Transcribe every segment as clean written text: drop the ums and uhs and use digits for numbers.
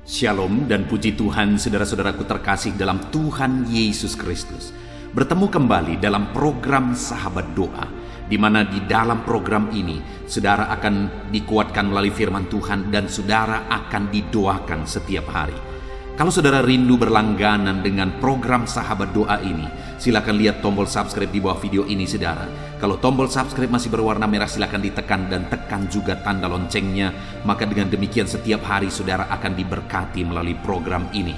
Shalom dan puji Tuhan saudara-saudaraku terkasih dalam Tuhan Yesus Kristus. Bertemu kembali dalam program Sahabat Doa, di mana di dalam program ini saudara akan dikuatkan melalui firman Tuhan dan saudara akan didoakan setiap hari. Kalau saudara rindu berlangganan dengan program Sahabat Doa ini, silakan lihat tombol subscribe di bawah video ini saudara. Kalau tombol subscribe masih berwarna merah, silakan ditekan dan tekan juga tanda loncengnya. Maka dengan demikian setiap hari saudara akan diberkati melalui program ini.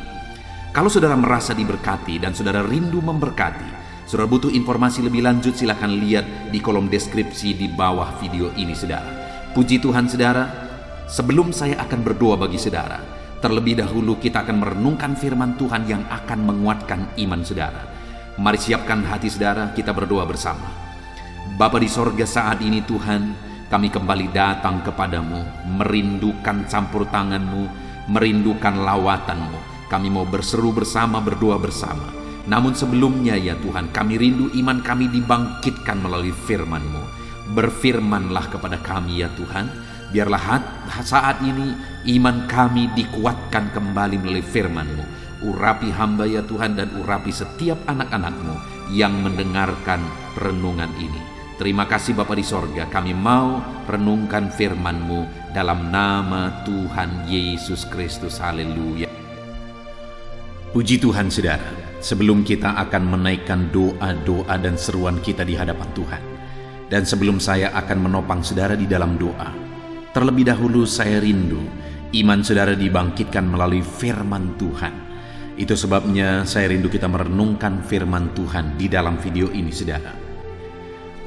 Kalau saudara merasa diberkati dan saudara rindu memberkati, saudara butuh informasi lebih lanjut, silakan lihat di kolom deskripsi di bawah video ini saudara. Puji Tuhan saudara, sebelum saya akan berdoa bagi saudara, terlebih dahulu kita akan merenungkan firman Tuhan yang akan menguatkan iman saudara. Mari siapkan hati saudara, kita berdoa bersama. Bapa di sorga, saat ini Tuhan, kami kembali datang kepadamu, merindukan campur tanganmu, merindukan lawatanmu. Kami mau berseru bersama, berdoa bersama. Namun sebelumnya ya Tuhan, kami rindu iman kami dibangkitkan melalui firman-Mu. Berfirmanlah kepada kami ya Tuhan. Biarlah saat ini iman kami dikuatkan kembali melalui firman-Mu. Urapi hamba ya Tuhan, dan urapi setiap anak-anak-Mu yang mendengarkan renungan ini. Terima kasih Bapa di sorga, kami mau renungkan firman-Mu dalam nama Tuhan Yesus Kristus. Haleluya. Puji Tuhan saudara, sebelum kita akan menaikkan doa-doa dan seruan kita di hadapan Tuhan, dan sebelum saya akan menopang saudara di dalam doa, terlebih dahulu saya rindu iman saudara dibangkitkan melalui firman Tuhan. Itu sebabnya saya rindu kita merenungkan firman Tuhan di dalam video ini saudara.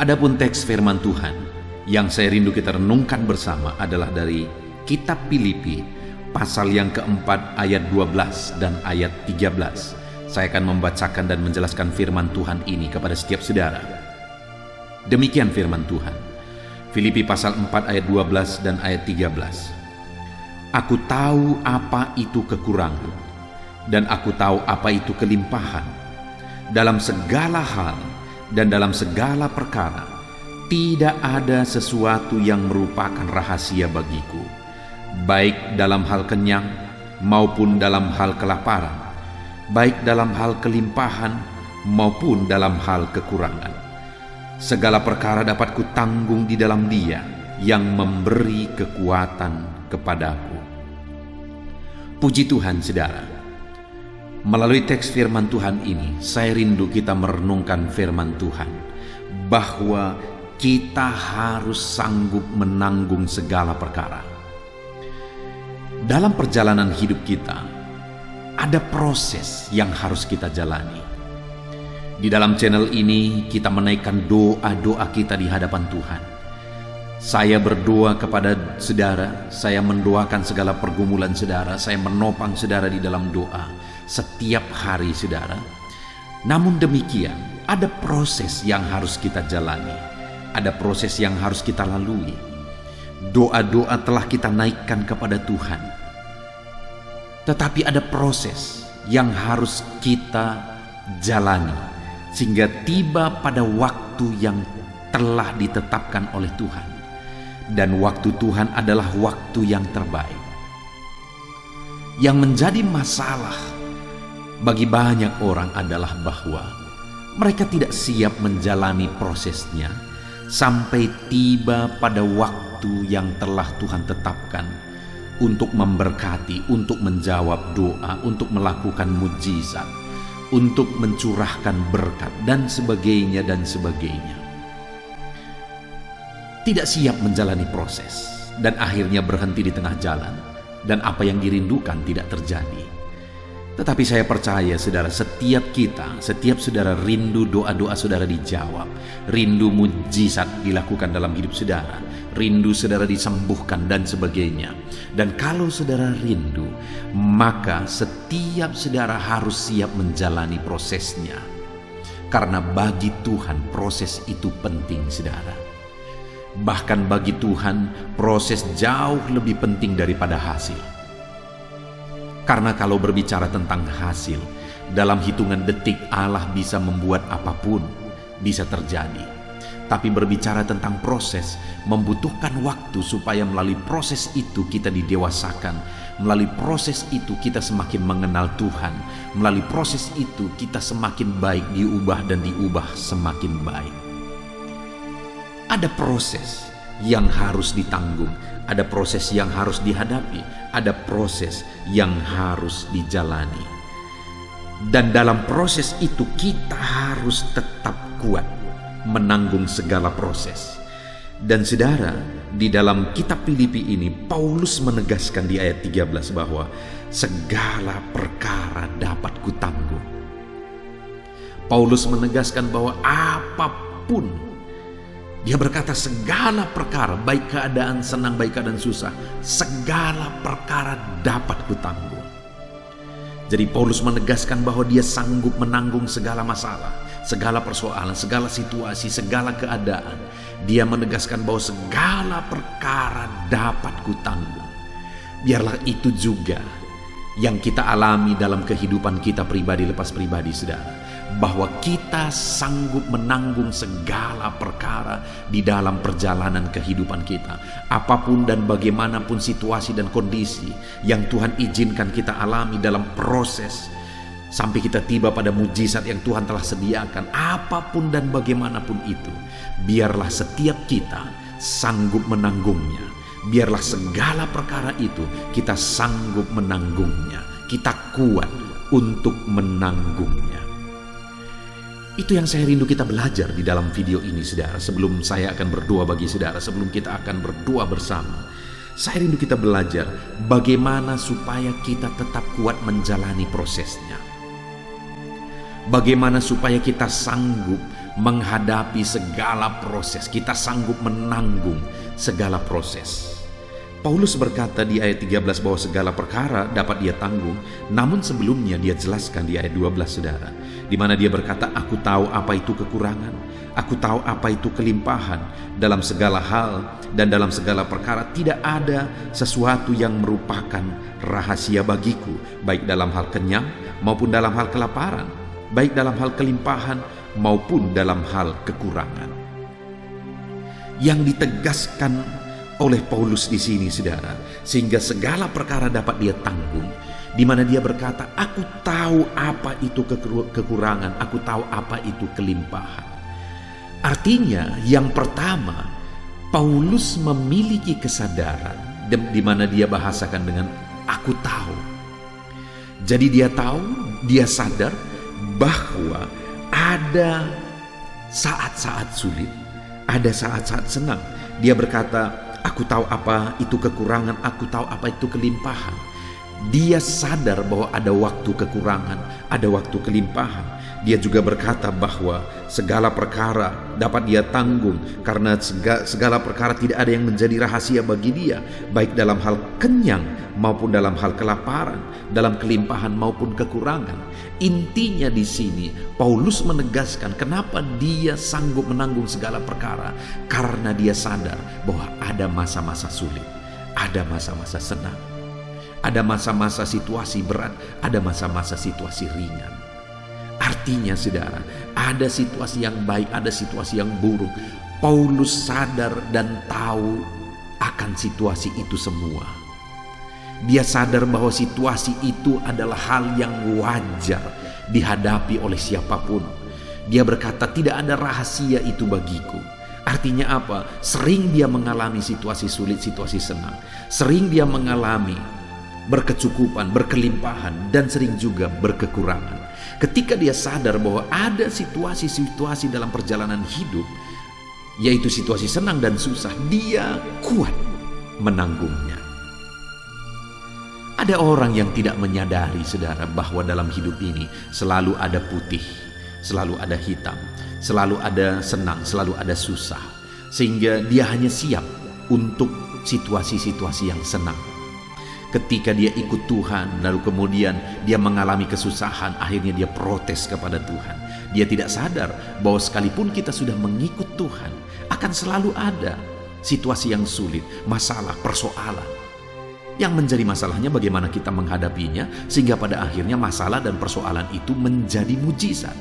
Adapun teks firman Tuhan yang saya rindu kita renungkan bersama adalah dari kitab Filipi pasal yang keempat ayat 12 dan ayat 13. Saya akan membacakan dan menjelaskan firman Tuhan ini kepada setiap saudara. Demikian firman Tuhan. Filipi pasal 4 ayat 12 dan ayat 13. Aku tahu apa itu kekurangan, dan aku tahu apa itu kelimpahan. Dalam segala hal dan dalam segala perkara, tidak ada sesuatu yang merupakan rahasia bagiku, baik dalam hal kenyang maupun dalam hal kelaparan, baik dalam hal kelimpahan maupun dalam hal kekurangan. Segala perkara dapat kutanggung di dalam Dia yang memberi kekuatan kepadaku. Puji Tuhan saudara. Melalui teks firman Tuhan ini, saya rindu kita merenungkan firman Tuhan, bahwa kita harus sanggup menanggung segala perkara. Dalam perjalanan hidup kita, ada proses yang harus kita jalani. Di dalam channel ini, kita menaikkan doa-doa kita di hadapan Tuhan. Saya berdoa kepada saudara, saya mendoakan segala pergumulan saudara, saya menopang saudara di dalam doa setiap hari saudara. Namun demikian, ada proses yang harus kita jalani, ada proses yang harus kita lalui. Doa-doa telah kita naikkan kepada Tuhan, tetapi ada proses yang harus kita jalani, sehingga tiba pada waktu yang telah ditetapkan oleh Tuhan. Dan waktu Tuhan adalah waktu yang terbaik. Yang menjadi masalah bagi banyak orang adalah bahwa mereka tidak siap menjalani prosesnya sampai tiba pada waktu yang telah Tuhan tetapkan untuk memberkati, untuk menjawab doa, untuk melakukan mujizat, untuk mencurahkan berkat dan sebagainya dan sebagainya. Tidak siap menjalani proses dan akhirnya berhenti di tengah jalan, dan apa yang dirindukan tidak terjadi. Tetapi saya percaya saudara, setiap saudara rindu doa-doa saudara dijawab, rindu mujizat dilakukan dalam hidup saudara, rindu saudara disembuhkan dan sebagainya. Dan kalau saudara rindu, maka setiap saudara harus siap menjalani prosesnya, karena bagi Tuhan proses itu penting saudara. Bahkan bagi Tuhan proses jauh lebih penting daripada hasil. Karena kalau berbicara tentang hasil, dalam hitungan detik Allah bisa membuat apapun bisa terjadi. Tapi berbicara tentang proses membutuhkan waktu supaya melalui proses itu kita didewasakan, Melalui proses itu kita semakin mengenal Tuhan. Melalui proses itu kita semakin baik, diubah dan diubah semakin baik. Ada proses yang harus ditanggung, ada proses yang harus dihadapi, ada proses yang harus dijalani. Dan dalam proses itu kita harus tetap kuat menanggung segala proses. Dan saudara, di dalam kitab Filipi ini Paulus menegaskan di ayat 13 bahwa segala perkara dapat kutanggung. Paulus menegaskan bahwa apapun, dia berkata segala perkara, baik keadaan senang, baik keadaan susah, segala perkara dapat kutanggung. Jadi Paulus menegaskan bahwa dia sanggup menanggung segala masalah, segala persoalan, segala situasi, segala keadaan. Dia menegaskan bahwa segala perkara dapat kutanggung. Biarlah itu juga yang kita alami dalam kehidupan kita pribadi lepas pribadi, saudara. Bahwa kita sanggup menanggung segala perkara di dalam perjalanan kehidupan kita. Apapun dan bagaimanapun situasi dan kondisi yang Tuhan izinkan kita alami dalam proses sampai kita tiba pada mujizat yang Tuhan telah sediakan. Apapun dan bagaimanapun itu, biarlah setiap kita sanggup menanggungnya. Biarlah segala perkara itu kita sanggup menanggungnya. Kita kuat untuk menanggungnya. Itu yang saya rindu kita belajar di dalam video ini, saudara. Sebelum saya akan berdoa bagi saudara, sebelum kita akan berdoa bersama, saya rindu kita belajar bagaimana supaya kita tetap kuat menjalani prosesnya. Bagaimana supaya kita sanggup menghadapi segala proses, kita sanggup menanggung segala proses. Paulus berkata di ayat 13 bahwa segala perkara dapat dia tanggung, namun sebelumnya dia jelaskan di ayat 12, saudara, di mana dia berkata, aku tahu apa itu kekurangan, aku tahu apa itu kelimpahan, dalam segala hal dan dalam segala perkara tidak ada sesuatu yang merupakan rahasia bagiku, baik dalam hal kenyang maupun dalam hal kelaparan, baik dalam hal kelimpahan maupun dalam hal kekurangan. Yang ditegaskan oleh Paulus di sini, saudara, sehingga segala perkara dapat dia tanggung, di mana dia berkata, aku tahu apa itu kekurangan, aku tahu apa itu kelimpahan. Artinya, yang pertama, Paulus memiliki kesadaran, di mana dia bahasakan dengan aku tahu. Jadi dia tahu, dia sadar bahwa ada saat-saat sulit, ada saat-saat senang. Dia berkata, aku tahu apa itu kekurangan, aku tahu apa itu kelimpahan. Dia sadar bahwa ada waktu kekurangan, ada waktu kelimpahan. Dia juga berkata bahwa segala perkara dapat dia tanggung, karena segala perkara tidak ada yang menjadi rahasia bagi dia, baik dalam hal kenyang maupun dalam hal kelaparan, dalam kelimpahan maupun kekurangan. Intinya di sini Paulus menegaskan kenapa dia sanggup menanggung segala perkara, karena dia sadar bahwa ada masa-masa sulit, ada masa-masa senang, ada masa-masa situasi berat, ada masa-masa situasi ringan. Artinya, saudara, ada situasi yang baik, ada situasi yang buruk. Paulus sadar dan tahu akan situasi itu semua. Dia sadar bahwa situasi itu adalah hal yang wajar dihadapi oleh siapapun. Dia berkata, tidak ada rahasia itu bagiku. Artinya apa? Sering dia mengalami situasi sulit, situasi senang. Sering dia mengalami berkecukupan, berkelimpahan, dan sering juga berkekurangan. Ketika dia sadar bahwa ada situasi-situasi dalam perjalanan hidup, yaitu situasi senang dan susah, dia kuat menanggungnya. Ada orang yang tidak menyadari, saudara, bahwa dalam hidup ini selalu ada putih, selalu ada hitam, selalu ada senang, selalu ada susah. Sehingga dia hanya siap untuk situasi-situasi yang senang. Ketika dia ikut Tuhan, lalu kemudian dia mengalami kesusahan, akhirnya dia protes kepada Tuhan. Dia tidak sadar bahwa sekalipun kita sudah mengikut Tuhan, akan selalu ada situasi yang sulit, masalah, persoalan. Yang menjadi masalahnya bagaimana kita menghadapinya, sehingga pada akhirnya masalah dan persoalan itu menjadi mujizat.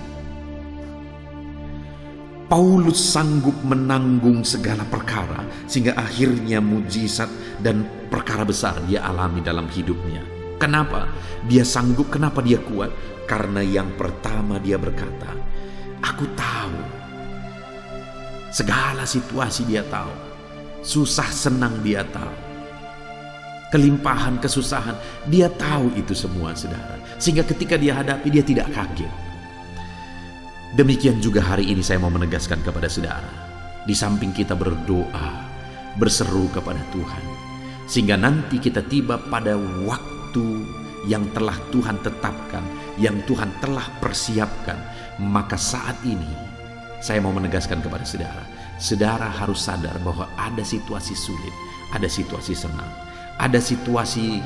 Paulus sanggup menanggung segala perkara sehingga akhirnya mujizat dan perkara besar dia alami dalam hidupnya. Kenapa dia sanggup? Kenapa dia kuat? Karena yang pertama dia berkata, aku tahu. Segala situasi dia tahu. Susah senang dia tahu. Kelimpahan, kesusahan, dia tahu itu semua, saudara. Sehingga ketika dia hadapi, dia tidak kaget. Demikian juga hari ini saya mau menegaskan kepada saudara. Di samping kita berdoa, berseru kepada Tuhan, sehingga nanti kita tiba pada waktu yang telah Tuhan tetapkan, yang Tuhan telah persiapkan, maka saat ini saya mau menegaskan kepada saudara, saudara harus sadar bahwa ada situasi sulit, ada situasi senang, ada situasi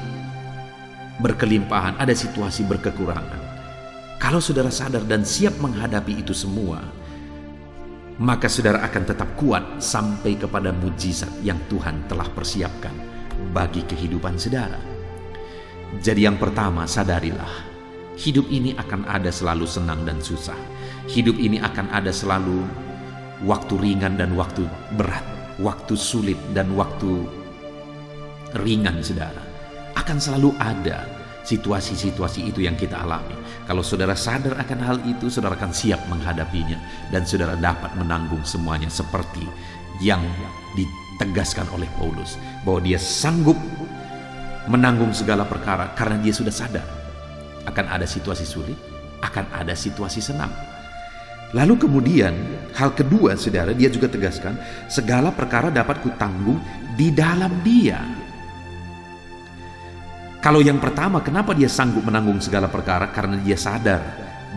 berkelimpahan, ada situasi berkekurangan. Kalau saudara sadar dan siap menghadapi itu semua, maka saudara akan tetap kuat sampai kepada mujizat yang Tuhan telah persiapkan bagi kehidupan saudara. Jadi yang pertama, sadarilah, hidup ini akan ada selalu senang dan susah. Hidup ini akan ada selalu waktu ringan dan waktu berat, waktu sulit dan waktu ringan, saudara. Akan selalu ada situasi-situasi itu yang kita alami. Kalau saudara sadar akan hal itu, saudara akan siap menghadapinya dan saudara dapat menanggung semuanya seperti yang ditegaskan oleh Paulus, bahwa dia sanggup menanggung segala perkara karena dia sudah sadar akan ada situasi sulit, akan ada situasi senang. Lalu kemudian hal kedua, saudara, dia juga tegaskan, segala perkara dapat kutanggung di dalam Dia. Kalau yang pertama, kenapa dia sanggup menanggung segala perkara? Karena dia sadar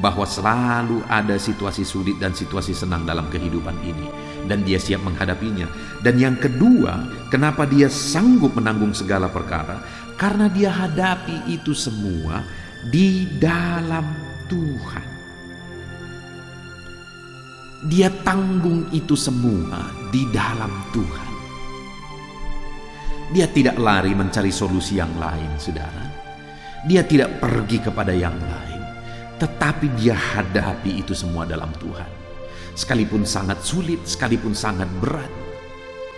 bahwa selalu ada situasi sulit dan situasi senang dalam kehidupan ini, dan dia siap menghadapinya. Dan yang kedua, kenapa dia sanggup menanggung segala perkara? Karena dia hadapi itu semua di dalam Tuhan. Dia tanggung itu semua di dalam Tuhan. Dia tidak lari mencari solusi yang lain, saudara. Dia tidak pergi kepada yang lain, tetapi dia hadapi itu semua dalam Tuhan. Sekalipun sangat sulit, sekalipun sangat berat,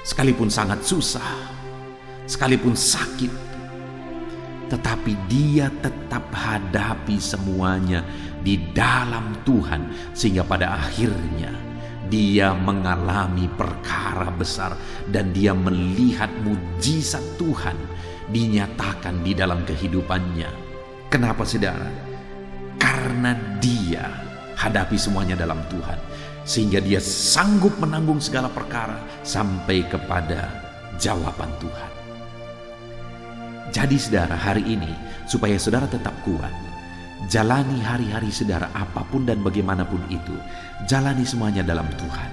sekalipun sangat susah, sekalipun sakit, tetapi dia tetap hadapi semuanya di dalam Tuhan, sehingga pada akhirnya dia mengalami perkara besar dan dia melihat mujizat Tuhan dinyatakan di dalam kehidupannya. Kenapa, saudara? Karena dia hadapi semuanya dalam Tuhan, sehingga dia sanggup menanggung segala perkara sampai kepada jawaban Tuhan. Jadi saudara, hari ini supaya saudara tetap kuat, jalani hari-hari saudara apapun dan bagaimanapun itu, jalani semuanya dalam Tuhan.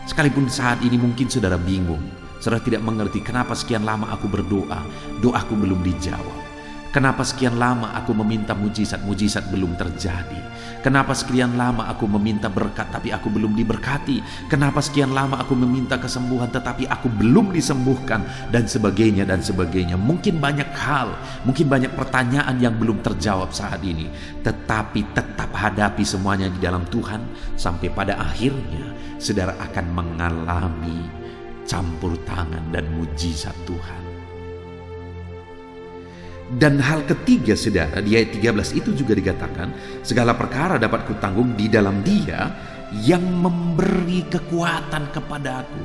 Sekalipun saat ini mungkin saudara bingung, saudara tidak mengerti kenapa sekian lama aku berdoa, doaku belum dijawab. Kenapa sekian lama aku meminta mujizat belum terjadi? Kenapa sekian lama aku meminta berkat tapi aku belum diberkati? Kenapa sekian lama aku meminta kesembuhan tetapi aku belum disembuhkan? Dan sebagainya dan sebagainya. Mungkin banyak hal, mungkin banyak pertanyaan yang belum terjawab saat ini. Tetapi tetap hadapi semuanya di dalam Tuhan, sampai pada akhirnya saudara akan mengalami campur tangan dan mujizat Tuhan. Dan hal ketiga, saudara, di ayat 13 itu juga dikatakan, segala perkara dapat kutanggung di dalam Dia yang memberi kekuatan kepadaku.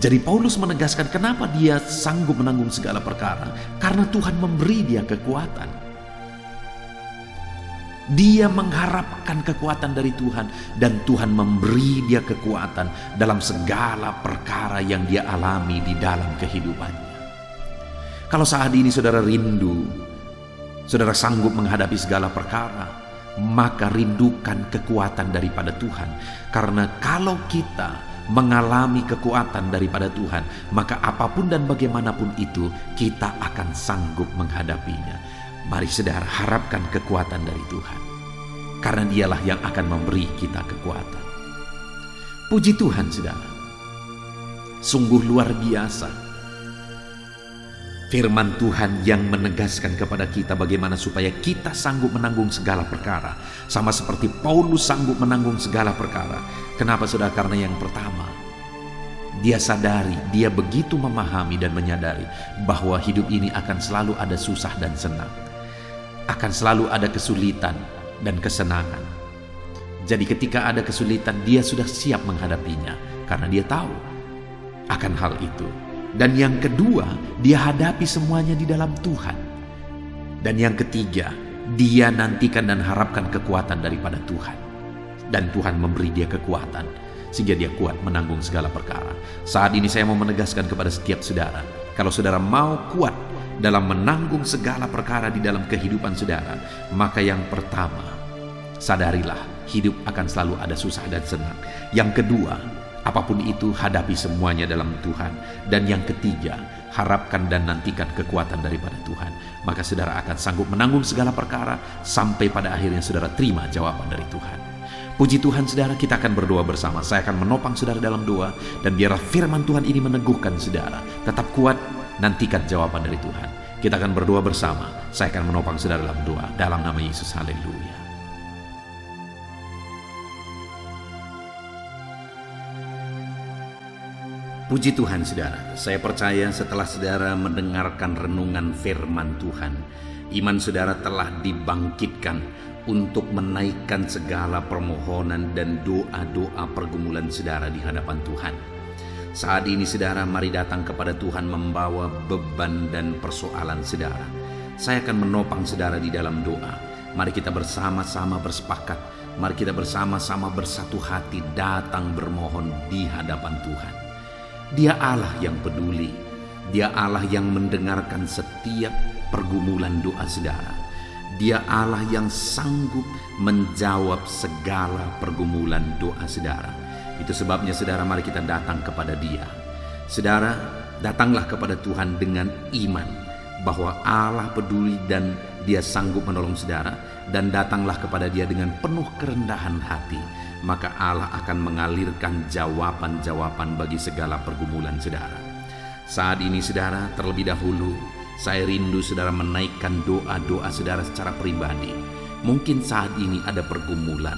Jadi Paulus menegaskan kenapa dia sanggup menanggung segala perkara, karena Tuhan memberi dia kekuatan. Dia mengharapkan kekuatan dari Tuhan, dan Tuhan memberi dia kekuatan dalam segala perkara yang dia alami di dalam kehidupannya. Kalau saat ini saudara rindu, saudara sanggup menghadapi segala perkara, maka rindukan kekuatan daripada Tuhan. Karena kalau kita mengalami kekuatan daripada Tuhan, maka apapun dan bagaimanapun itu, kita akan sanggup menghadapinya. Mari saudara harapkan kekuatan dari Tuhan, karena Dialah yang akan memberi kita kekuatan. Puji Tuhan, saudara. Sungguh luar biasa Firman Tuhan yang menegaskan kepada kita bagaimana supaya kita sanggup menanggung segala perkara. Sama seperti Paulus sanggup menanggung segala perkara. Kenapa saudara? Karena yang pertama, dia sadari, dia begitu memahami dan menyadari bahwa hidup ini akan selalu ada susah dan senang. Akan selalu ada kesulitan dan kesenangan. Jadi ketika ada kesulitan, dia sudah siap menghadapinya. Karena dia tahu akan hal itu. Dan yang kedua, dia hadapi semuanya di dalam Tuhan. Dan yang ketiga, dia nantikan dan harapkan kekuatan daripada Tuhan. Dan Tuhan memberi dia kekuatan, sehingga dia kuat menanggung segala perkara. Saat ini saya mau menegaskan kepada setiap saudara, kalau saudara mau kuat dalam menanggung segala perkara di dalam kehidupan saudara, maka yang pertama, sadarilah hidup akan selalu ada susah dan senang. Yang kedua, apapun itu, hadapi semuanya dalam Tuhan. Dan yang ketiga, harapkan dan nantikan kekuatan daripada Tuhan. Maka saudara akan sanggup menanggung segala perkara sampai pada akhirnya saudara terima jawaban dari Tuhan. Puji Tuhan saudara, kita akan berdoa bersama. Saya akan menopang saudara dalam doa. Dan biarlah firman Tuhan ini meneguhkan saudara. Tetap kuat, nantikan jawaban dari Tuhan. Kita akan berdoa bersama. Saya akan menopang saudara dalam doa. Dalam nama Yesus, haleluya. Puji Tuhan saudara, saya percaya setelah saudara mendengarkan renungan firman Tuhan, iman saudara telah dibangkitkan untuk menaikkan segala permohonan dan doa-doa pergumulan saudara di hadapan Tuhan. Saat ini saudara, mari datang kepada Tuhan membawa beban dan persoalan saudara. Saya akan menopang saudara di dalam doa. Mari kita bersama-sama bersepakat, mari kita bersama-sama bersatu hati datang bermohon di hadapan Tuhan. Dia Allah yang peduli. Dia Allah yang mendengarkan setiap pergumulan doa saudara. Dia Allah yang sanggup menjawab segala pergumulan doa saudara. Itu sebabnya saudara, mari kita datang kepada Dia. Saudara, datanglah kepada Tuhan dengan iman bahwa Allah peduli dan Dia sanggup menolong saudara. Dan datanglah kepada Dia dengan penuh kerendahan hati. Maka Allah akan mengalirkan jawaban-jawaban bagi segala pergumulan saudara. Saat ini saudara, terlebih dahulu saya rindu saudara menaikkan doa-doa saudara secara pribadi. Mungkin saat ini ada pergumulan,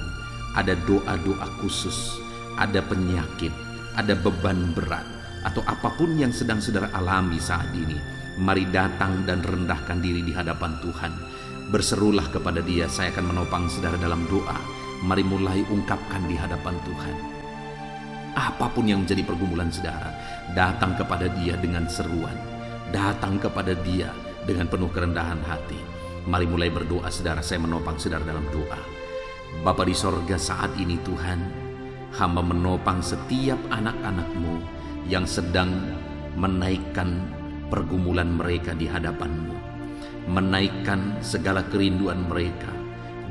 ada doa-doa khusus, ada penyakit, ada beban berat, atau apapun yang sedang saudara alami saat ini. Mari datang dan rendahkan diri di hadapan Tuhan. Berserulah kepada Dia. Saya akan menopang saudara dalam doa. Mari mulai ungkapkan di hadapan Tuhan. Apapun yang menjadi pergumulan saudara, datang kepada Dia dengan seruan. Datang kepada Dia dengan penuh kerendahan hati. Mari mulai berdoa saudara. Saya menopang saudara dalam doa. Bapa di sorga, saat ini Tuhan, hamba menopang setiap anak-anak-Mu yang sedang menaikkan pergumulan mereka di hadapan-Mu. Menaikkan segala kerinduan mereka,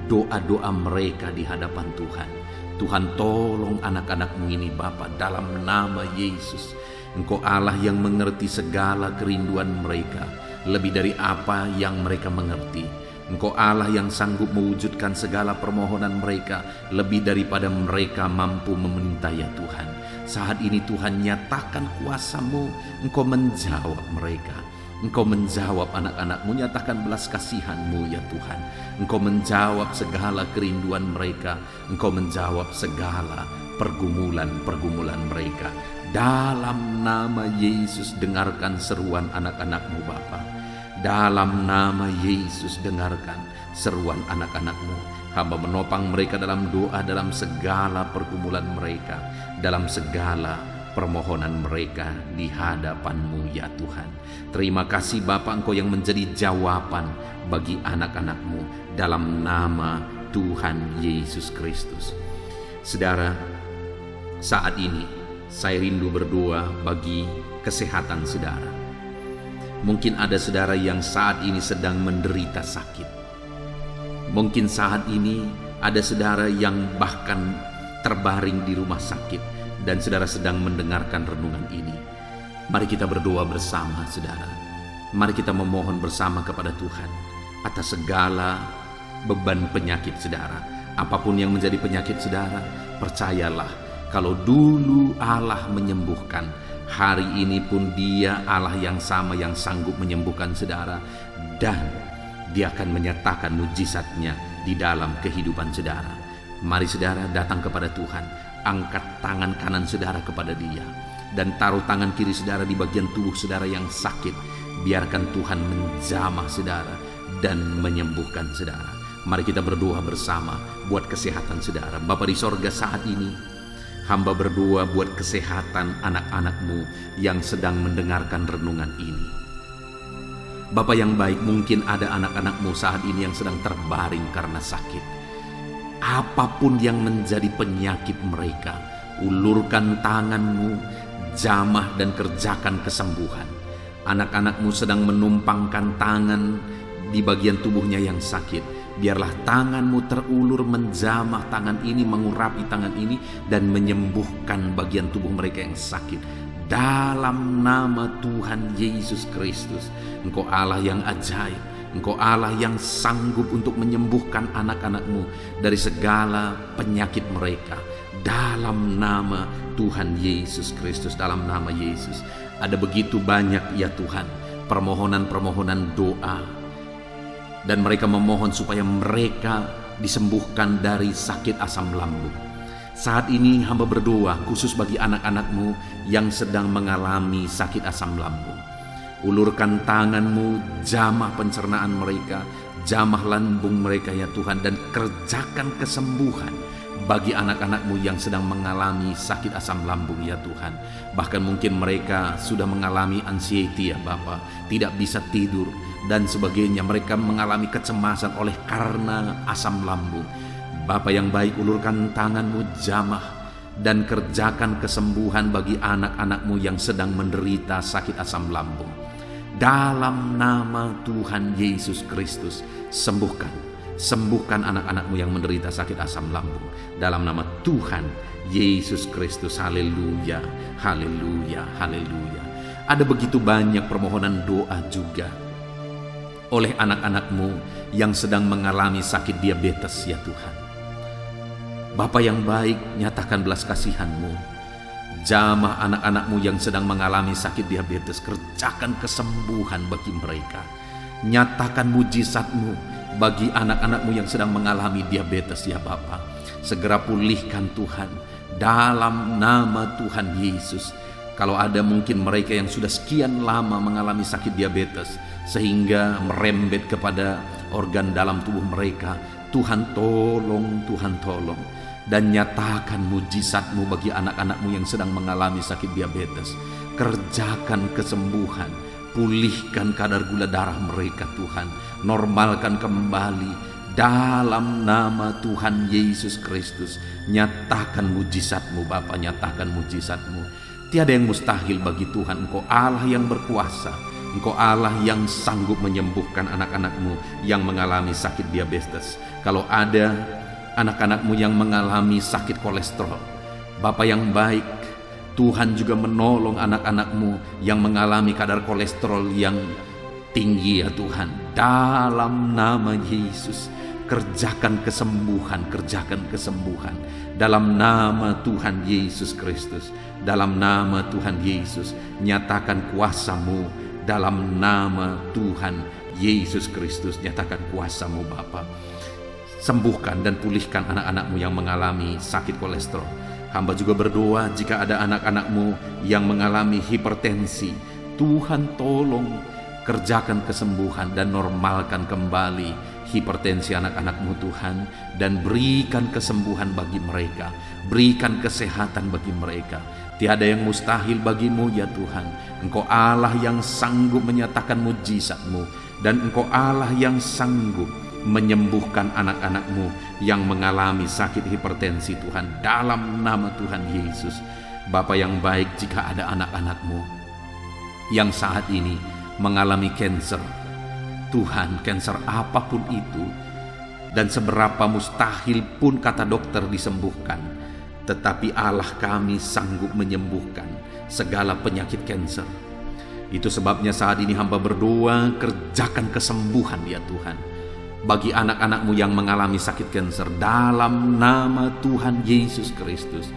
doa-doa mereka di hadapan Tuhan. Tuhan, tolong anak-anak-Mu ini Bapa, dalam nama Yesus. Engkau Allah yang mengerti segala kerinduan mereka, lebih dari apa yang mereka mengerti. Engkau Allah yang sanggup mewujudkan segala permohonan mereka, lebih daripada mereka mampu meminta ya Tuhan. Saat ini Tuhan, nyatakan kuasa-Mu, Engkau menjawab mereka. Engkau menjawab anak-anak-Mu, nyatakan belas kasihan-Mu ya Tuhan. Engkau menjawab segala kerinduan mereka. Engkau menjawab segala pergumulan-pergumulan mereka. Dalam nama Yesus, dengarkan seruan anak-anak-Mu Bapa. Dalam nama Yesus, dengarkan seruan anak-anak-Mu. Hamba menopang mereka dalam doa, dalam segala pergumulan mereka, dalam segala permohonan mereka di hadapan-Mu ya Tuhan. Terima kasih Bapa, Engkau yang menjadi jawaban bagi anak-anak-Mu dalam nama Tuhan Yesus Kristus. Saudara, saat ini saya rindu berdoa bagi kesehatan saudara. Mungkin ada saudara yang saat ini sedang menderita sakit. Mungkin saat ini ada saudara yang bahkan terbaring di rumah sakit dan saudara sedang mendengarkan renungan ini. Mari kita berdoa bersama saudara. Mari kita memohon bersama kepada Tuhan atas segala beban penyakit saudara. Apapun yang menjadi penyakit saudara, percayalah kalau dulu Allah menyembuhkan, Hari ini pun Dia Allah yang sama yang sanggup menyembuhkan saudara, dan Dia akan menyatakan mujizatnya di dalam kehidupan saudara. Mari saudara datang kepada Tuhan, angkat tangan kanan saudara kepada Dia, dan taruh tangan kiri saudara di bagian tubuh saudara yang sakit. Biarkan Tuhan menjamah saudara dan menyembuhkan saudara. Mari kita berdoa bersama buat kesehatan saudara. Bapa di sorga, saat ini hamba berdoa buat kesehatan anak-anak-Mu yang sedang mendengarkan renungan ini. Bapa yang baik, mungkin ada anak-anak-Mu saat ini yang sedang terbaring karena sakit. Apapun yang menjadi penyakit mereka, ulurkan tangan-Mu, jamah dan kerjakan kesembuhan. Anak-anak-Mu sedang menumpangkan tangan di bagian tubuhnya yang sakit. Biarlah tangan-Mu terulur menjamah tangan ini, mengurapi tangan ini, dan menyembuhkan bagian tubuh mereka yang sakit. Dalam nama Tuhan Yesus Kristus, Engkau Allah yang ajaib, Engkau Allah yang sanggup untuk menyembuhkan anak-anak-Mu dari segala penyakit mereka. Dalam nama Tuhan Yesus Kristus, dalam nama Yesus. Ada begitu banyak ya Tuhan permohonan-permohonan doa, dan mereka memohon supaya mereka disembuhkan dari sakit asam lambung. Saat ini hamba berdoa khusus bagi anak-anak-Mu yang sedang mengalami sakit asam lambung. Ulurkan tangan-Mu, jamah pencernaan mereka, jamah lambung mereka ya Tuhan, dan kerjakan kesembuhan bagi anak-anak-Mu yang sedang mengalami sakit asam lambung ya Tuhan. Bahkan mungkin mereka sudah mengalami anxiety ya Bapa, tidak bisa tidur dan sebagainya. Mereka mengalami kecemasan oleh karena asam lambung. Bapa yang baik, ulurkan tangan-Mu, jamah dan kerjakan kesembuhan bagi anak-anak-Mu yang sedang menderita sakit asam lambung. Dalam nama Tuhan Yesus Kristus, sembuhkan anak-anak-Mu yang menderita sakit asam lambung. Dalam nama Tuhan Yesus Kristus, haleluya, haleluya, haleluya. Ada begitu banyak permohonan doa juga oleh anak-anak-Mu yang sedang mengalami sakit diabetes ya Tuhan. Bapa yang baik, nyatakan belas kasihan-Mu. Jamah anak-anak-Mu yang sedang mengalami sakit diabetes, kerjakan kesembuhan bagi mereka. Nyatakan mujizat-Mu bagi anak-anak-Mu yang sedang mengalami diabetes ya Bapa. Segera pulihkan Tuhan dalam nama Tuhan Yesus. Kalau ada mungkin mereka yang sudah sekian lama mengalami sakit diabetes sehingga merembet kepada organ dalam tubuh mereka, Tuhan tolong, Tuhan tolong. Dan nyatakan mujizat-Mu bagi anak-anak-Mu yang sedang mengalami sakit diabetes. Kerjakan kesembuhan, pulihkan kadar gula darah mereka Tuhan. Normalkan kembali dalam nama Tuhan Yesus Kristus. Nyatakan mujizat-Mu Bapa, nyatakan mujizat-Mu. Tiada yang mustahil bagi Tuhan. Engkau Allah yang berkuasa, Engkau Allah yang sanggup menyembuhkan anak-anak-Mu yang mengalami sakit diabetes. Kalau ada anak-anak-Mu yang mengalami sakit kolesterol, Bapa yang baik, Tuhan juga menolong anak-anak-Mu yang mengalami kadar kolesterol yang tinggi ya Tuhan. Dalam nama Yesus, kerjakan kesembuhan, kerjakan kesembuhan. Dalam nama Tuhan Yesus Kristus, dalam nama Tuhan Yesus, nyatakan kuasa-Mu. Dalam nama Tuhan Yesus Kristus, nyatakan kuasa-Mu Bapa. Sembuhkan dan pulihkan anak-anak-Mu yang mengalami sakit kolesterol. Hamba juga berdoa jika ada anak-anak-Mu yang mengalami hipertensi, Tuhan tolong kerjakan kesembuhan dan normalkan kembali hipertensi anak-anak-Mu Tuhan, dan berikan kesembuhan bagi mereka, berikan kesehatan bagi mereka. Tiada yang mustahil bagi-Mu ya Tuhan. Engkau Allah yang sanggup menyatakan mujizat-Mu, dan Engkau Allah yang sanggup menyembuhkan anak-anak-Mu yang mengalami sakit hipertensi Tuhan. Dalam nama Tuhan Yesus. Bapa yang baik, jika ada anak-anak-Mu yang saat ini mengalami kanker, Tuhan, kanker apapun itu, dan seberapa mustahil pun kata dokter disembuhkan, tetapi Allah kami sanggup menyembuhkan segala penyakit kanker. Itu sebabnya saat ini hamba berdoa, kerjakan kesembuhan ya Tuhan bagi anak-anak-Mu yang mengalami sakit kanker. Dalam nama Tuhan Yesus Kristus,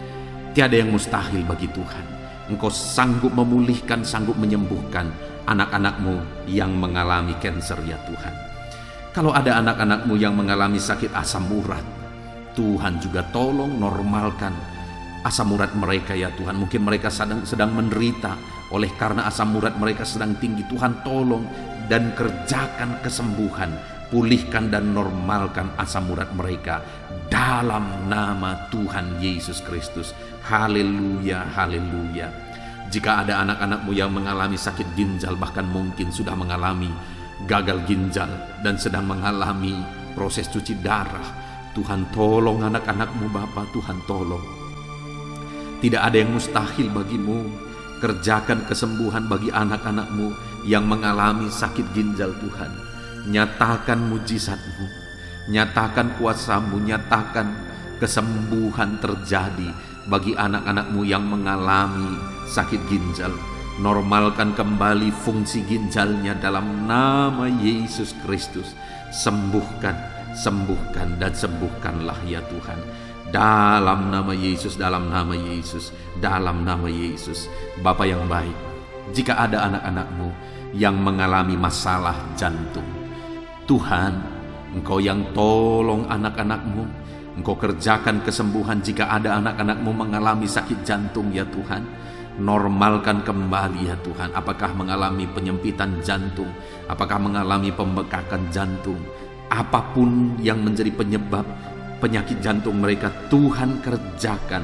tiada yang mustahil bagi Tuhan. Engkau sanggup memulihkan, sanggup menyembuhkan anak-anak-Mu yang mengalami kanker ya Tuhan. Kalau ada anak-anak-Mu yang mengalami sakit asam urat, Tuhan juga tolong normalkan asam urat mereka ya Tuhan. Mungkin mereka sedang menderita oleh karena asam urat mereka sedang tinggi. Tuhan tolong dan kerjakan kesembuhan, pulihkan dan normalkan asam urat mereka dalam nama Tuhan Yesus Kristus. Haleluya, haleluya. Jika ada anak-anak-Mu yang mengalami sakit ginjal, bahkan mungkin sudah mengalami gagal ginjal dan sedang mengalami proses cuci darah, Tuhan tolong anak-anak-Mu Bapa, Tuhan tolong. Tidak ada yang mustahil bagi-Mu. Kerjakan kesembuhan bagi anak-anak-Mu yang mengalami sakit ginjal Tuhan. Nyatakan mujizat-Mu, nyatakan kuasa-Mu, nyatakan kesembuhan terjadi bagi anak-anak-Mu yang mengalami sakit ginjal. Normalkan kembali fungsi ginjalnya dalam nama Yesus Kristus. Sembuhkan, sembuhkan dan sembuhkanlah ya Tuhan. Dalam nama Yesus, dalam nama Yesus, dalam nama Yesus. Bapa yang baik, jika ada anak-anak-Mu yang mengalami masalah jantung, Tuhan, Engkau yang tolong anak-anak-Mu. Engkau kerjakan kesembuhan jika ada anak-anak-Mu mengalami sakit jantung ya Tuhan. Normalkan kembali ya Tuhan. Apakah mengalami penyempitan jantung, apakah mengalami pembekakan jantung, apapun yang menjadi penyebab penyakit jantung mereka, Tuhan kerjakan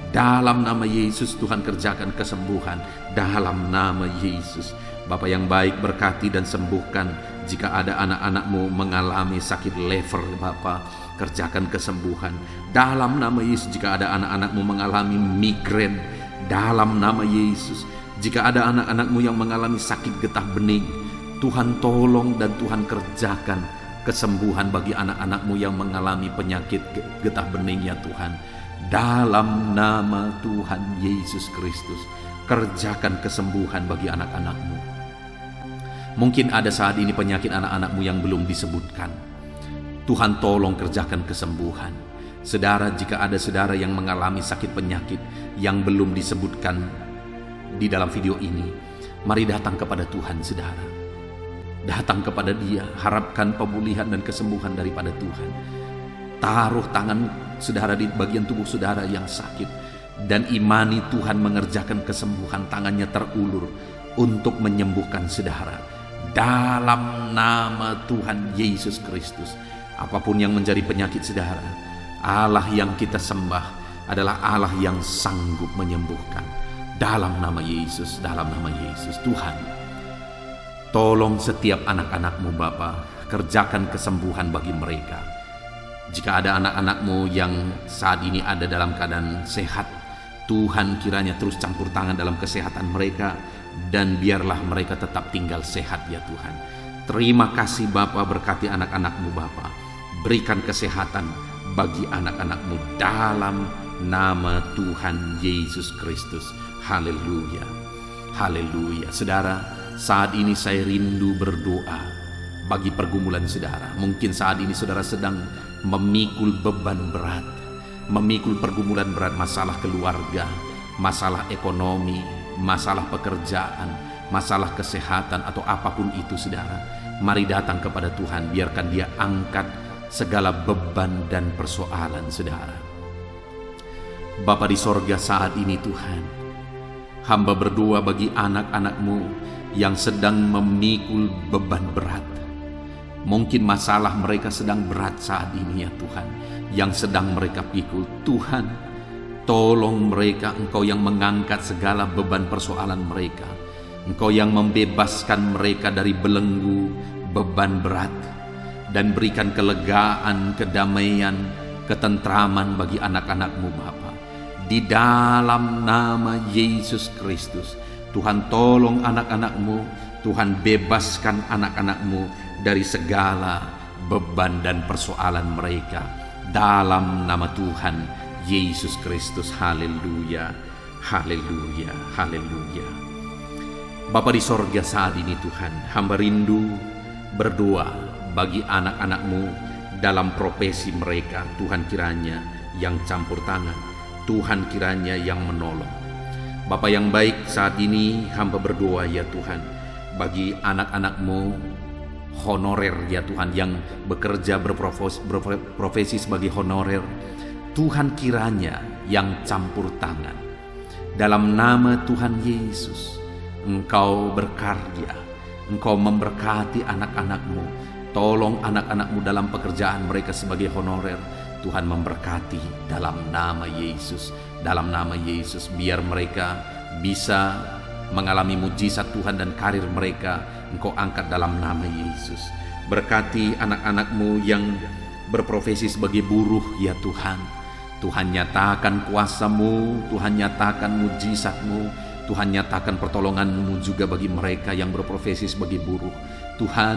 dalam nama Yesus. Tuhan kerjakan kesembuhan dalam nama Yesus. Bapa yang baik, berkati dan sembuhkan jika ada anak-anak-Mu mengalami sakit lever. Bapa, kerjakan kesembuhan dalam nama Yesus. Jika ada anak-anak-Mu mengalami migrain, dalam nama Yesus. Jika ada anak-anak-Mu yang mengalami sakit getah bening, Tuhan tolong dan Tuhan kerjakan kesembuhan bagi anak-anak-Mu yang mengalami penyakit getah bening ya Tuhan. Dalam nama Tuhan Yesus Kristus, kerjakan kesembuhan bagi anak-anak-Mu. Mungkin ada saat ini penyakit anak-anak-Mu yang belum disebutkan. Tuhan tolong kerjakan kesembuhan. Saudara, jika ada saudara yang mengalami sakit penyakit yang belum disebutkan di dalam video ini, mari datang kepada Tuhan saudara. Datang kepada Dia, harapkan pemulihan dan kesembuhan daripada Tuhan. Taruh tangan saudara di bagian tubuh saudara yang sakit dan imani Tuhan mengerjakan kesembuhan. Tangannya terulur untuk menyembuhkan saudara. Dalam nama Tuhan Yesus Kristus, apapun yang menjadi penyakit saudara, Allah yang kita sembah adalah Allah yang sanggup menyembuhkan. Dalam nama Yesus, dalam nama Yesus. Tuhan, tolong setiap anak-anak-Mu Bapa, kerjakan kesembuhan bagi mereka. Jika ada anak-anak-Mu yang saat ini ada dalam keadaan sehat, Tuhan kiranya terus campur tangan dalam kesehatan mereka, dan biarlah mereka tetap tinggal sehat ya Tuhan. Terima kasih Bapa, berkati anak-anak-Mu Bapa. Berikan kesehatan bagi anak-anak-Mu dalam nama Tuhan Yesus Kristus. Haleluya, haleluya. Saudara, saat ini saya rindu berdoa bagi pergumulan saudara. Mungkin saat ini saudara sedang memikul beban berat, memikul pergumulan berat, masalah keluarga, masalah ekonomi, masalah pekerjaan, masalah kesehatan, atau apapun itu saudara. Mari datang kepada Tuhan, biarkan Dia angkat segala beban dan persoalan saudara. Bapa di sorga, saat ini Tuhan, hamba berdoa bagi anak-anak-Mu yang sedang memikul beban berat. Mungkin masalah mereka sedang berat saat ini ya Tuhan, yang sedang mereka pikul. Tuhan, tolong mereka. Engkau yang mengangkat segala beban persoalan mereka. Engkau yang membebaskan mereka dari belenggu beban berat, dan berikan kelegaan, kedamaian, ketentraman bagi anak-anak-Mu Bapa. Di dalam nama Yesus Kristus, Tuhan tolong anak-anak-Mu. Tuhan bebaskan anak-anak-Mu dari segala beban dan persoalan mereka. Dalam nama Tuhan Yesus Kristus. Haleluya, haleluya, haleluya. Bapa di sorga, saat ini Tuhan, hamba rindu berdoa bagi anak-anak-Mu dalam profesi mereka. Tuhan kiranya yang campur tangan, Tuhan kiranya yang menolong. Bapa yang baik, saat ini hamba berdoa ya Tuhan, bagi anak-anak-Mu honorer ya Tuhan, yang bekerja berprofesi sebagai honorer. Tuhan kiranya yang campur tangan. Dalam nama Tuhan Yesus, Engkau berkarya, Engkau memberkati anak-anak-Mu. Tolong anak-anak-Mu dalam pekerjaan mereka sebagai honorer. Tuhan memberkati dalam nama Yesus. Dalam nama Yesus, biar mereka bisa mengalami mujizat Tuhan dan karir mereka Engkau angkat dalam nama Yesus. Berkati anak-anak-Mu yang berprofesi sebagai buruh ya Tuhan. Tuhan nyatakan kuasa-Mu, Tuhan nyatakan mujizat-Mu, Tuhan nyatakan pertolongan-Mu juga bagi mereka yang berprofesi sebagai buruh. Tuhan,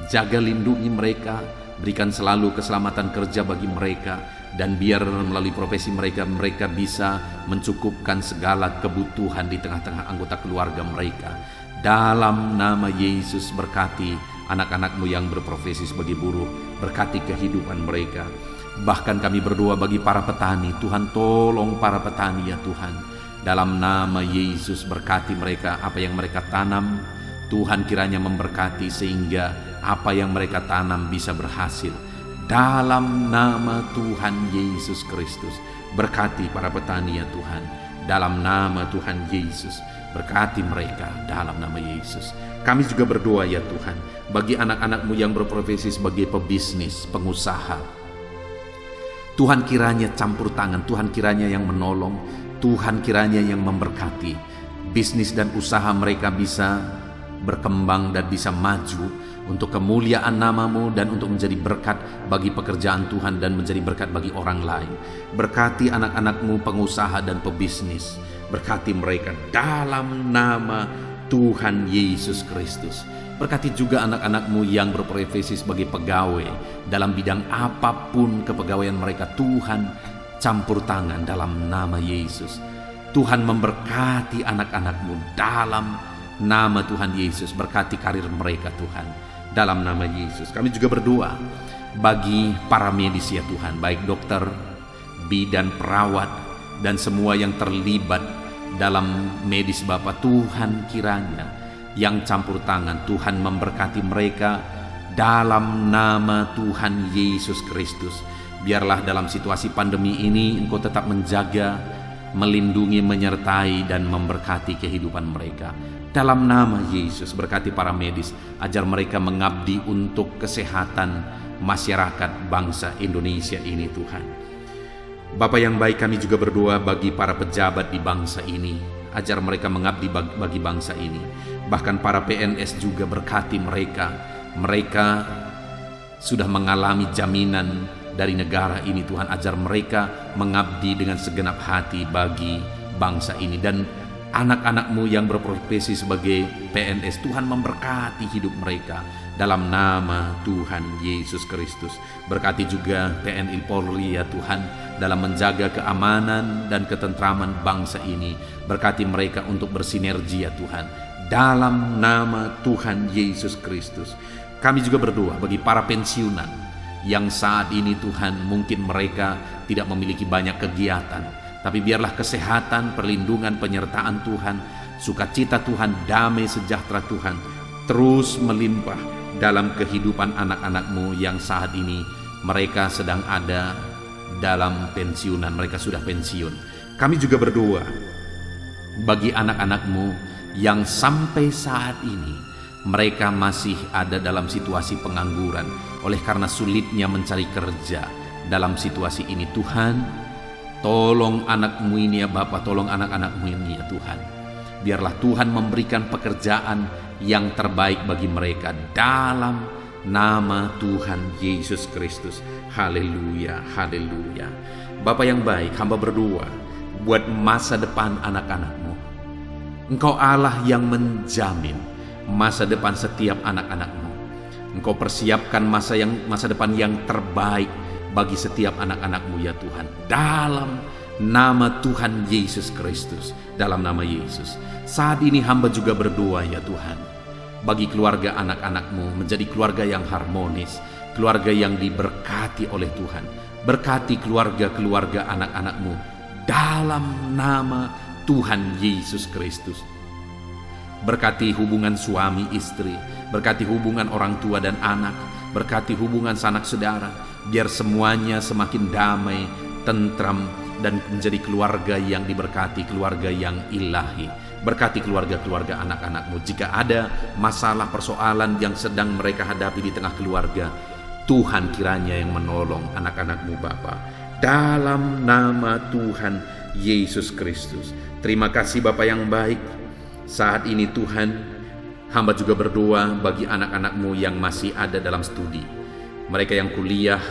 jaga lindungi mereka, berikan selalu keselamatan kerja bagi mereka, dan biar melalui profesi mereka, mereka bisa mencukupkan segala kebutuhan di tengah-tengah anggota keluarga mereka. Dalam nama Yesus, berkati anak-anak-Mu yang berprofesi sebagai buruh, berkati kehidupan mereka. Bahkan kami berdoa bagi para petani, Tuhan tolong para petani ya Tuhan. Dalam nama Yesus, berkati mereka, apa yang mereka tanam, Tuhan kiranya memberkati sehingga apa yang mereka tanam bisa berhasil. Dalam nama Tuhan Yesus Kristus, berkati para petani ya Tuhan. Dalam nama Tuhan Yesus, berkati mereka dalam nama Yesus. Kami juga berdoa ya Tuhan, bagi anak-anak-Mu yang berprofesi sebagai pebisnis, pengusaha. Tuhan kiranya campur tangan, Tuhan kiranya yang menolong, Tuhan kiranya yang memberkati. Bisnis dan usaha mereka bisa berkembang dan bisa maju untuk kemuliaan nama-Mu dan untuk menjadi berkat bagi pekerjaan Tuhan dan menjadi berkat bagi orang lain. Berkati anak-anak-Mu pengusaha dan pebisnis, berkati mereka dalam nama Tuhan Yesus Kristus. Berkati juga anak-anak-Mu yang berprofesi sebagai pegawai dalam bidang apapun kepegawaian mereka. Tuhan campur tangan dalam nama Yesus. Tuhan memberkati anak-anak-Mu dalam nama Tuhan Yesus. Berkati karir mereka Tuhan dalam nama Yesus. Kami juga berdoa bagi para medis ya Tuhan, baik dokter, bidan, perawat, dan semua yang terlibat dalam medis Bapa. Tuhan kiranya yang campur tangan, Tuhan memberkati mereka dalam nama Tuhan Yesus Kristus. Biarlah dalam situasi pandemi ini Engkau tetap menjaga, melindungi, menyertai, dan memberkati kehidupan mereka. Dalam nama Yesus, berkati para medis, ajar mereka mengabdi untuk kesehatan masyarakat bangsa Indonesia ini Tuhan. Bapa yang baik, kami juga berdoa bagi para pejabat di bangsa ini, ajar mereka mengabdi bagi bangsa ini. Bahkan para PNS juga, berkati mereka. Mereka sudah mengalami jaminan dari negara ini Tuhan. Ajar mereka mengabdi dengan segenap hati bagi bangsa ini. Dan anak-anak-Mu yang berprofesi sebagai PNS, Tuhan memberkati hidup mereka dalam nama Tuhan Yesus Kristus. Berkati juga TNI Polri ya Tuhan, dalam menjaga keamanan dan ketentraman bangsa ini. Berkati mereka untuk bersinergi ya Tuhan, dalam nama Tuhan Yesus Kristus. Kami juga berdoa bagi para pensiunan yang saat ini Tuhan, mungkin mereka tidak memiliki banyak kegiatan, tapi biarlah kesehatan, perlindungan, penyertaan Tuhan, sukacita Tuhan, damai sejahtera Tuhan terus melimpah dalam kehidupan anak-anak-Mu yang saat ini mereka sedang ada dalam pensiunan, mereka sudah pensiun. Kami juga berdoa bagi anak-anak-Mu yang sampai saat ini mereka masih ada dalam situasi pengangguran oleh karena sulitnya mencari kerja. Dalam situasi ini Tuhan, tolong anak-Mu ini ya Bapa, tolong anak-anak-Mu ini ya Tuhan. Biarlah Tuhan memberikan pekerjaan yang terbaik bagi mereka dalam nama Tuhan Yesus Kristus. Haleluya, haleluya. Bapa yang baik, hamba berdoa buat masa depan anak-anak-Mu. Engkau Allah yang menjamin masa depan setiap anak-anak-Mu. Engkau persiapkan masa depan yang terbaik bagi setiap anak-anak-Mu ya Tuhan. Dalam nama Tuhan Yesus Kristus. Dalam nama Yesus. Saat ini hamba juga berdoa ya Tuhan, bagi keluarga anak-anak-Mu menjadi keluarga yang harmonis, keluarga yang diberkati oleh Tuhan. Berkati keluarga-keluarga anak-anak-Mu dalam nama Tuhan Yesus Kristus. Berkati hubungan suami istri, berkati hubungan orang tua dan anak, berkati hubungan sanak saudara, biar semuanya semakin damai, tentram, dan menjadi keluarga yang diberkati, keluarga yang ilahi. Berkati keluarga-keluarga anak-anakmu. Jika ada masalah persoalan yang sedang mereka hadapi di tengah keluarga, Tuhan kiranya yang menolong anak-anakmu Bapa. Dalam nama Tuhan Yesus Kristus. Terima kasih Bapa yang baik. Saat ini Tuhan, hamba juga berdoa bagi anak-anakmu yang masih ada dalam studi. Mereka yang kuliah,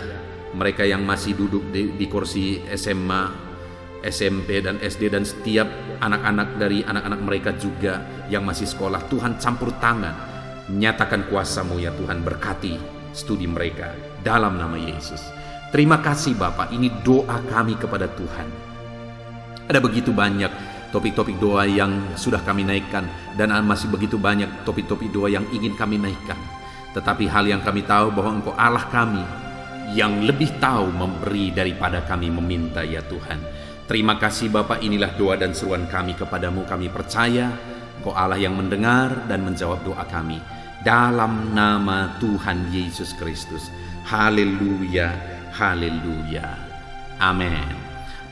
mereka yang masih duduk di kursi SMA, SMP dan SD, dan setiap anak-anak dari anak-anak mereka juga yang masih sekolah. Tuhan campur tangan, nyatakan kuasa-Mu ya Tuhan, berkati studi mereka dalam nama Yesus. Terima kasih Bapa, ini doa kami kepada Tuhan. Ada begitu banyak topik-topik doa yang sudah kami naikkan, dan masih begitu banyak topik-topik doa yang ingin kami naikkan. Tetapi hal yang kami tahu bahwa Engkau Allah kami yang lebih tahu memberi daripada kami meminta ya Tuhan. Terima kasih Bapa, inilah doa dan seruan kami kepadamu. Kami percaya Engkau Allah yang mendengar dan menjawab doa kami. Dalam nama Tuhan Yesus Kristus. Haleluya, haleluya. Amin.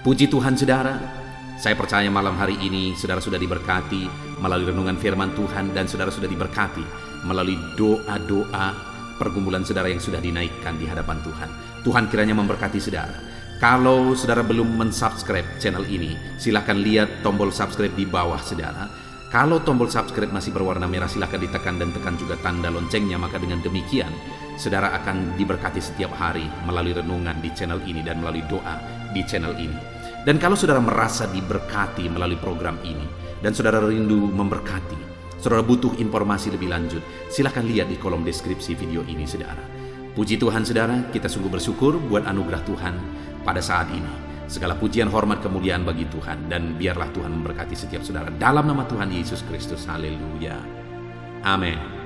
Puji Tuhan saudara. Saya percaya malam hari ini saudara sudah diberkati melalui renungan firman Tuhan, dan saudara sudah diberkati melalui doa-doa pergumulan saudara yang sudah dinaikkan di hadapan Tuhan. Tuhan kiranya memberkati saudara. Kalau saudara belum mensubscribe channel ini, silakan lihat tombol subscribe di bawah saudara. Kalau tombol subscribe masih berwarna merah, silakan ditekan dan tekan juga tanda loncengnya. Maka dengan demikian saudara akan diberkati setiap hari melalui renungan di channel ini dan melalui doa di channel ini. Dan kalau saudara merasa diberkati melalui program ini, dan saudara rindu memberkati, saudara butuh informasi lebih lanjut, silakan lihat di kolom deskripsi video ini saudara. Puji Tuhan saudara, kita sungguh bersyukur buat anugerah Tuhan pada saat ini. Segala pujian, hormat, kemuliaan bagi Tuhan, dan biarlah Tuhan memberkati setiap saudara dalam nama Tuhan Yesus Kristus. Haleluya. Amin.